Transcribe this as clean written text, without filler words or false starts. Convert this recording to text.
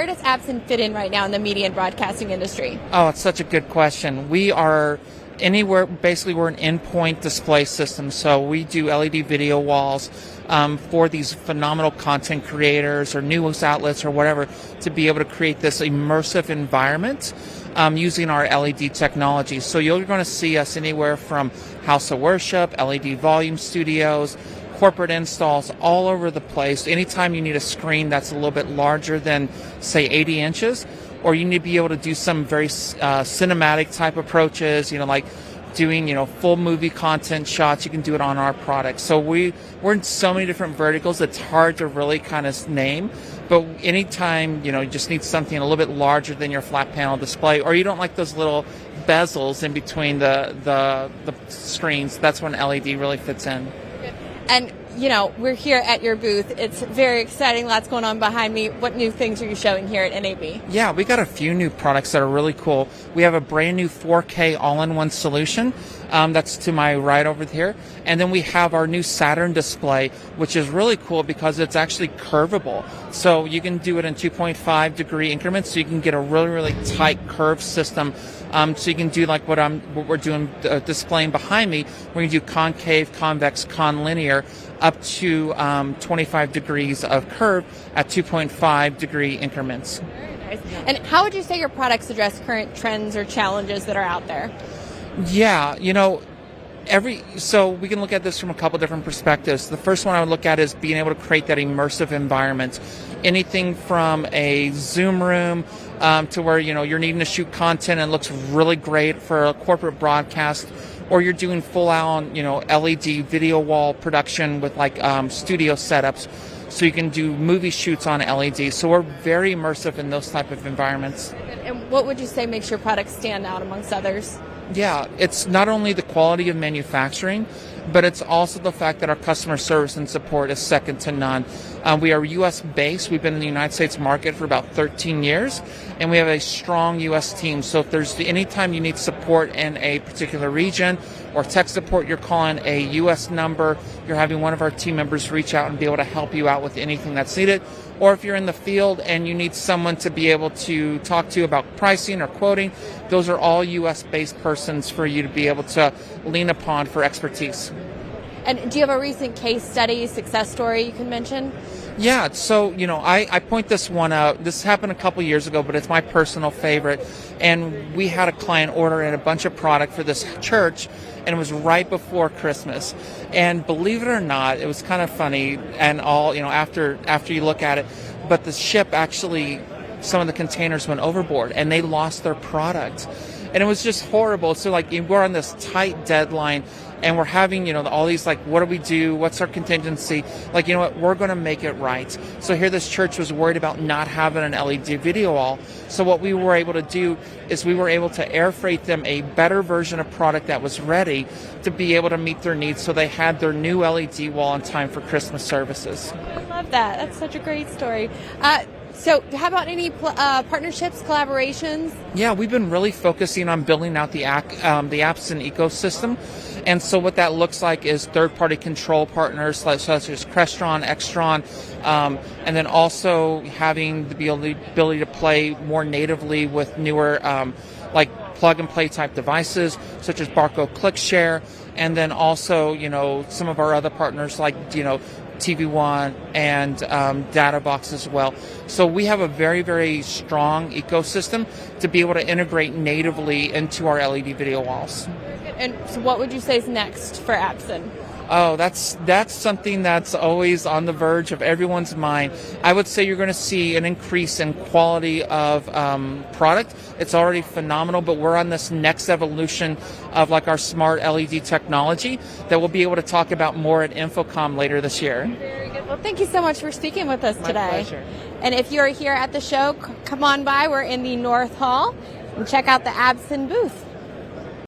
where does Absen fit in right now in the media and broadcasting industry? Oh, it's such a good question. We are anywhere, basically we're an endpoint display system. So we do LED video walls for these phenomenal content creators or news outlets or whatever to be able to create this immersive environment using our LED technology. So you're going to see us anywhere from house of worship, LED volume studios, corporate installs all over the place. Anytime you need a screen that's a little bit larger than, say, 80 inches, or you need to be able to do some very cinematic type approaches, like doing, full movie content shots, you can do it on our product. So we're in so many different verticals, it's hard to really kind of name. But anytime, you just need something a little bit larger than your flat panel display, or you don't like those little bezels in between the screens, that's when LED really fits in. And, we're here at your booth. It's very exciting. Lots going on behind me. What new things are you showing here at NAB? Yeah, we got a few new products that are really cool. We have a brand new 4K all-in-one solution. That's to my right over here. And then we have our new Saturn display, which is really cool because it's actually curvable. So you can do it in 2.5 degree increments, so you can get a really, really tight curved system. So you can do like what we're doing, displaying behind me. We're going to do concave, convex, conlinear, up to 25 degrees of curve at 2.5 degree increments. Very nice. And how would you say your products address current trends or challenges that are out there? Yeah, so we can look at this from a couple different perspectives. The first one I would look at is being able to create that immersive environment. Anything from a Zoom room to where, you're needing to shoot content and it looks really great for a corporate broadcast, or you're doing full-on, LED video wall production with like studio setups, so you can do movie shoots on LED. So we're very immersive in those type of environments. And what would you say makes your products stand out amongst others? Yeah, it's not only the quality of manufacturing, but it's also the fact that our customer service and support is second to none. We are U.S. based. We've been in the United States market for about 13 years, and we have a strong U.S. team. So if there's anytime you need support in a particular region or tech support, you're calling a U.S. number, you're having one of our team members reach out and be able to help you out with anything that's needed. Or if you're in the field and you need someone to be able to talk to you about pricing or quoting, those are all U.S.-based persons for you to be able to lean upon for expertise. And do you have a recent case study, success story you can mention? Yeah, so, I point this one out. This happened a couple years ago, but it's my personal favorite. And we had a client order in a bunch of product for this church, and it was right before Christmas. And believe it or not, it was kind of funny and all, after you look at it, but the ship actually, some of the containers went overboard and they lost their product. And it was just horrible. So we're on this tight deadline and we're having, all these what do we do? What's our contingency? What, we're going to make it right. So here this church was worried about not having an LED video wall. So what we were able to do is we were able to air freight them a better version of product that was ready to be able to meet their needs. So they had their new LED wall in time for Christmas services. I love that. That's such a great story. So how about any partnerships, collaborations? Yeah, we've been really focusing on building out the Absen ecosystem. And so what that looks like is third-party control partners such as Crestron, Extron, and then also having the ability to play more natively with newer plug-and-play type devices such as Barco ClickShare, and then also, some of our other partners like, TV One and DataBox as well. So we have a very, very strong ecosystem to be able to integrate natively into our LED video walls. And so what would you say is next for Absen? Oh, that's something that's always on the verge of everyone's mind. I would say you're going to see an increase in quality of product. It's already phenomenal, but we're on this next evolution of our smart LED technology that we'll be able to talk about more at InfoComm later this year. Very good. Well, thank you so much for speaking with us today. My pleasure. And if you're here at the show, come on by. We're in the North Hall and check out the Absen booth.